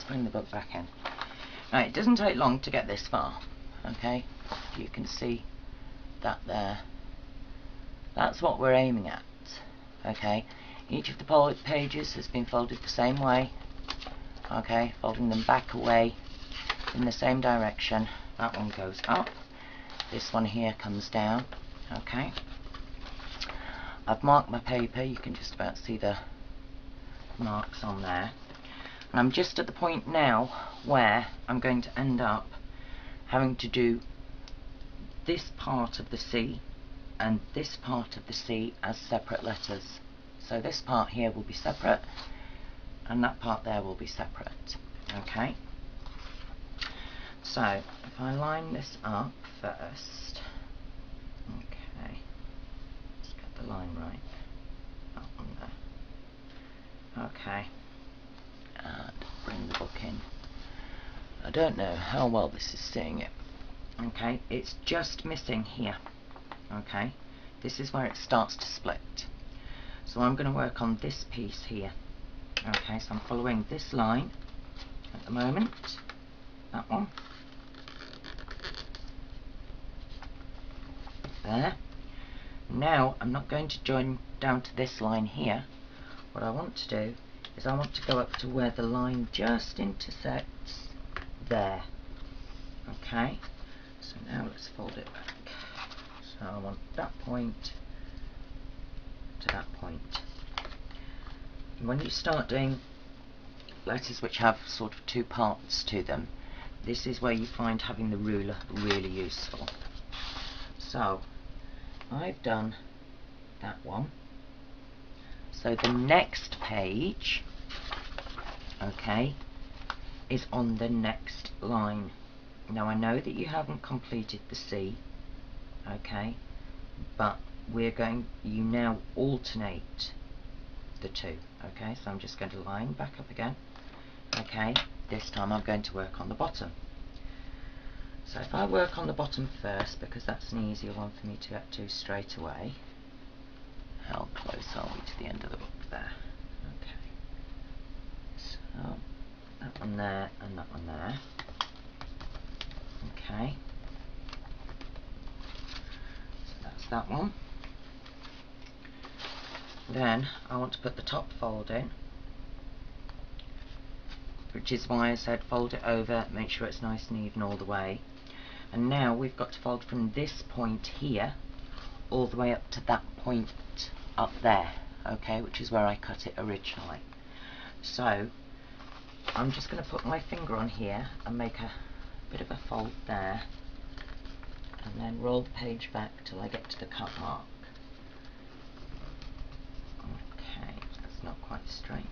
bring the book back in. Now, it doesn't take long to get this far, okay? You can see that there. That's what we're aiming at, okay? Each of the pages has been folded the same way, okay? Folding them back away in the same direction. That one goes up. This one here comes down, okay? I've marked my paper. You can just about see the marks on there. And I'm just at the point now where I'm going to end up having to do this part of the C and this part of the C as separate letters. So this part here will be separate and that part there will be separate. Okay? So if I line this up first, okay, let's get the line right. That one there. Okay. And bring the book in. I don't know how well this is seeing it. Okay, it's just missing here. Okay, this is where it starts to split. So I'm going to work on this piece here. Okay, so I'm following this line at the moment. That one. There. Now I'm not going to join down to this line here. What I want to do is I want to go up to where the line just intersects there. Okay, so now let's fold it back. So I want that point to that point. And when you start doing letters which have sort of two parts to them, this is where you find having the ruler really useful. So I've done that one. So the next page, okay, is on the next line. Now I know that you haven't completed the C, okay, but you now alternate the two, okay, so I'm just going to line back up again, okay, this time I'm going to work on the bottom. So if I work on the bottom first, because that's an easier one for me to get to straight away. How close are we to the end of the book there? Okay, so that one there and that one there. Okay, so that's that one. Then I want to put the top fold in, which is why I said fold it over, make sure it's nice and even all the way. And now we've got to fold from this point here all the way up to that point up there, okay, which is where I cut it originally. So I'm just going to put my finger on here and make a bit of a fold there, and then roll the page back till I get to the cut mark. Okay, that's not quite straight.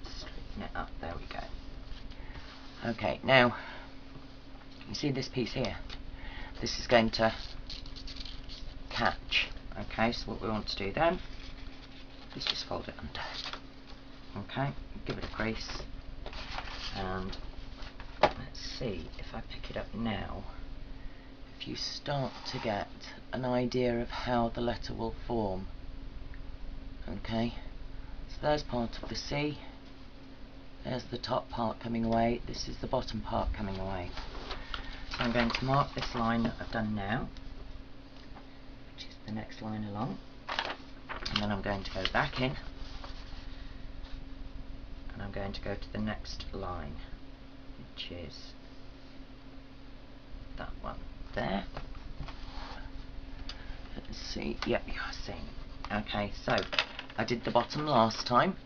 Straighten it up, there we go. Okay, now you see this piece here? This is going to catch. Okay, so what we want to do then is just fold it under. Okay, give it a crease, and let's see if I pick it up now, if you start to get an idea of how the letter will form. Okay, so there's part of the C, there's the top part coming away, this is the bottom part coming away. So I'm going to mark this line that I've done now, which is the next line along, and then I'm going to go back in, and I'm going to go to the next line, which is that one there. Let's see, yep, you're seeing. Okay, so I did the bottom last time.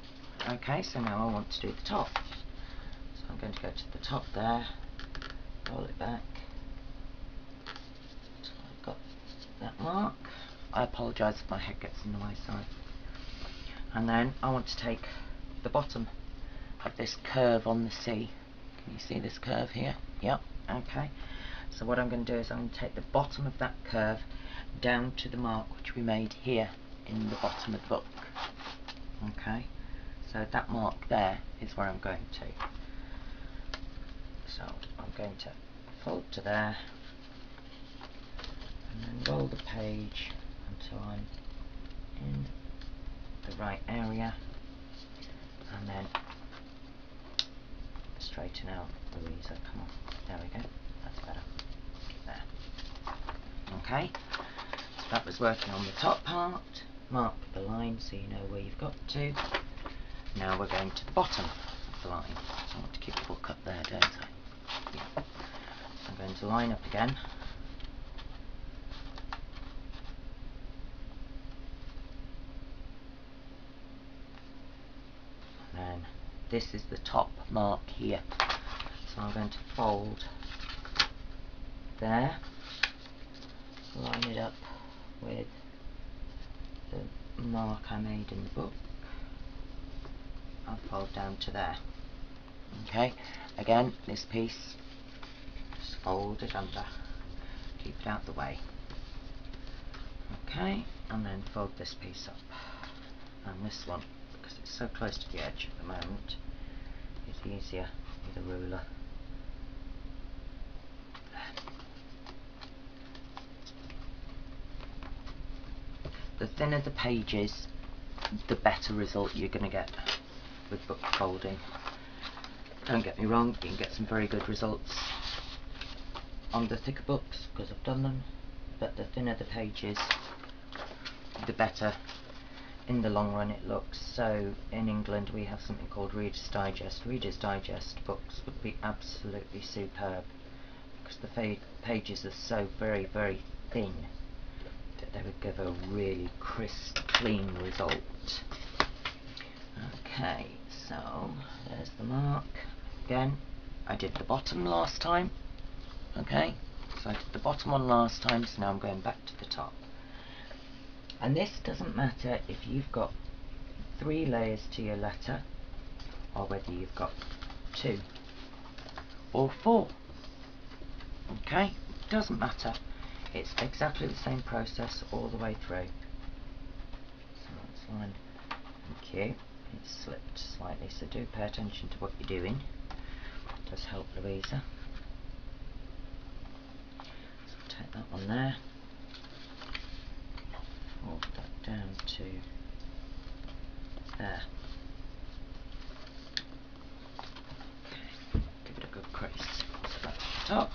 Okay, so now I want to do the top. So I'm going to go to the top there, roll it back until I've got that mark. I apologise if my head gets in the way, sorry. And then I want to take the bottom of this curve on the C. Can you see this curve here? Yep, okay. So what I'm going to do is I'm going to take the bottom of that curve down to the mark which we made here in the bottom of the book. Okay, so that mark there is where I'm going to. So I'm going to fold to there and then roll the page until I'm in the right area, and then straighten out, Louisa. Come on. There we go. That's better. There. Okay. So that was working on the top part. Mark the line so you know where you've got to. Now we're going to the bottom of the line. So I want to keep the book up there, don't I? Yeah. So I'm going to line up again. And then this is the top mark here. So I'm going to fold there, line it up with the mark I made in the book. I'll fold down to there. Okay, again, this piece, just fold it under, keep it out of the way. Okay, and then fold this piece up. And this one, because it's so close to the edge at the moment, is easier with a ruler. The thinner the pages, the better result you're going to get with book folding. Don't get me wrong, you can get some very good results on the thicker books because I've done them, but the thinner the pages, the better in the long run it looks. So in England we have something called Reader's Digest. Reader's Digest books would be absolutely superb because the pages are so very, very thin that they would give a really crisp, clean result. Okay, so there's the mark. Again, I did the bottom last time. Okay, so I did the bottom one last time, so now I'm going back to the top. And this doesn't matter if you've got 3 layers to your letter, or whether you've got 2 or 4. Okay, doesn't matter. It's exactly the same process all the way through. So let's line. Thank you. It's slipped slightly, so do pay attention to what you're doing. It does help, Louisa. So take that one there. Fold that down to there. Okay, give it a good crease. So that's the top.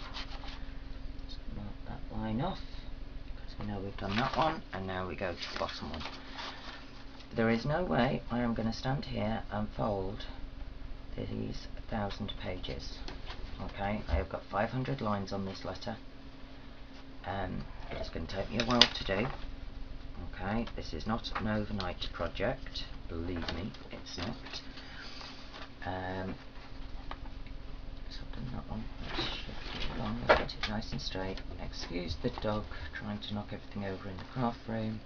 So mark that line off because we know we've done that one, and now we go to the bottom one. There is no way I am going to stand here and fold these 1,000 pages. Okay, I have got 500 lines on this letter. It's going to take me a while to do. Okay, this is not an overnight project, believe me, it's not. So I've done that one. Let's shift it along, get it nice and straight. Excuse the dog trying to knock everything over in the craft room.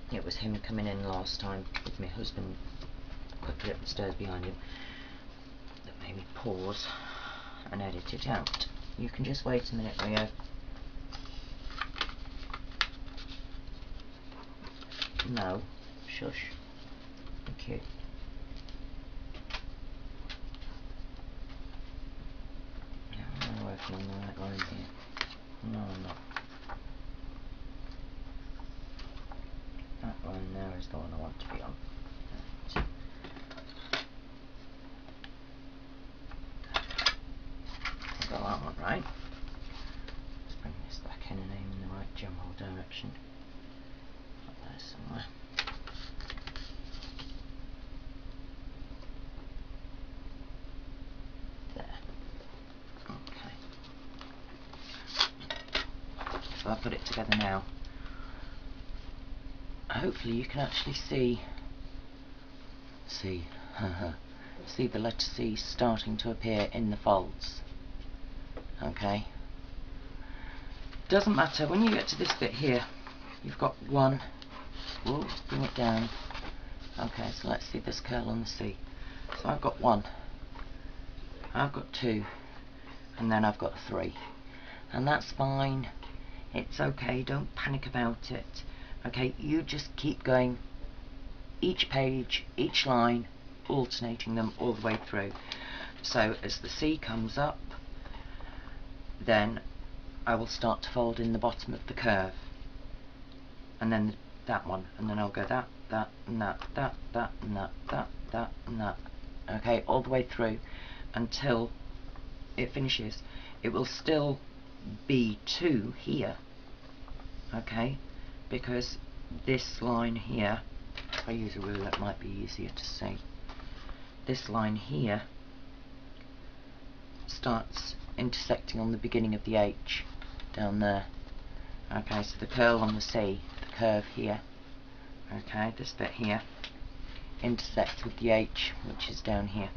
It was him coming in last time with my husband quickly up the stairs behind him that made me pause and edit it out. You can just wait a minute, Rio. No. Shush. Thank you. Yeah, I'm working on the right line here. No, I'm not. That line there is the one I want to be on. Right. I've got that one right. Let's bring this back in and aim in the right general direction. Up there somewhere. So I've put it together now. Hopefully you can actually see the letter C starting to appear in the folds. Okay. Doesn't matter, when you get to this bit here, you've got one. Ooh, bring it down. Okay, so let's see this curl on the C. So I've got 1, I've got 2, and then I've got 3. And that's fine. It's okay, don't panic about it. Okay, you just keep going each page, each line, alternating them all the way through. So as the C comes up, then I will start to fold in the bottom of the curve. And then that one, and then I'll go that, and that, and that, and that, and that, and that. okay, all the way through until it finishes. It will still be 2 here, okay, because this line here, if I use a ruler it might be easier to see, this line here starts intersecting on the beginning of the H down there. Okay, so the curl on the C, the curve here, okay, this bit here, intersects with the H, which is down here.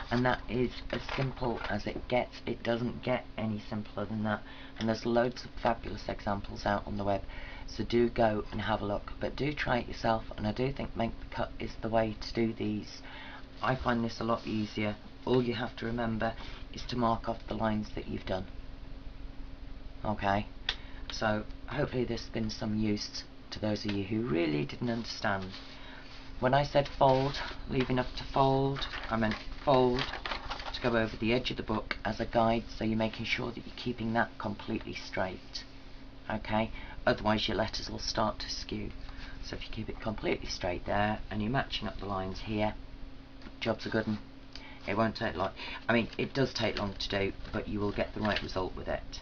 And that is as simple as it gets. It doesn't get any simpler than that. And there's loads of fabulous examples out on the web. So do go and have a look. But do try it yourself. And I do think make the cut is the way to do these. I find this a lot easier. All you have to remember is to mark off the lines that you've done. Okay. So hopefully this has been some use to those of you who really didn't understand. When I said fold, leave enough to fold, I meant fold to go over the edge of the book as a guide, so you're making sure that you're keeping that completely straight. Okay? Otherwise your letters will start to skew. So if you keep it completely straight there and you're matching up the lines here, job's a good one. It won't take long. I mean, it does take long to do, but you will get the right result with it.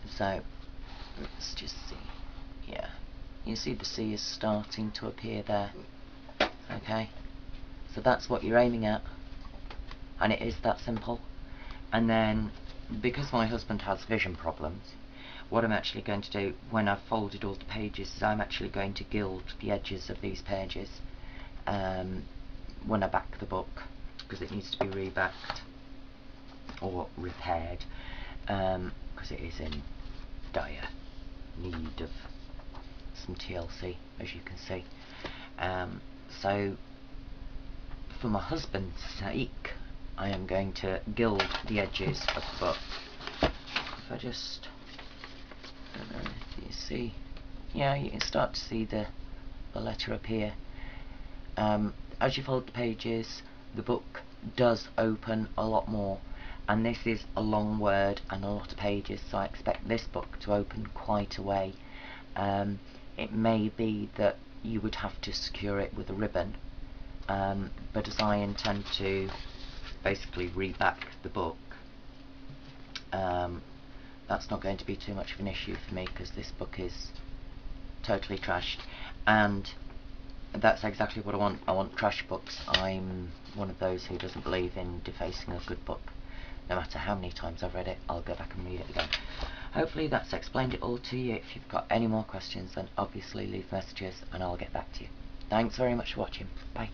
So let's just see. Yeah. You see the C is starting to appear there. Okay, so that's what you're aiming at, and it is that simple. And then, because my husband has vision problems, what I'm actually going to do when I've folded all the pages is I'm actually going to gild the edges of these pages when I back the book, because it needs to be rebacked or repaired, because it is in dire need of some TLC, as you can see. So for my husband's sake, I am going to gild the edges of the book. If I just, I don't know, do you see? Yeah, you can start to see the letter appear. As you fold the pages, the book does open a lot more, and this is a long word and a lot of pages, so I expect this book to open quite a way. It may be that you would have to secure it with a ribbon, but as I intend to basically reback the book, that's not going to be too much of an issue for me, because this book is totally trashed, and that's exactly what I want. I want trash books. I'm one of those who doesn't believe in defacing a good book. No matter how many times I've read it, I'll go back and read it again. Hopefully that's explained it all to you. If you've got any more questions, then obviously leave messages and I'll get back to you. Thanks very much for watching. Bye.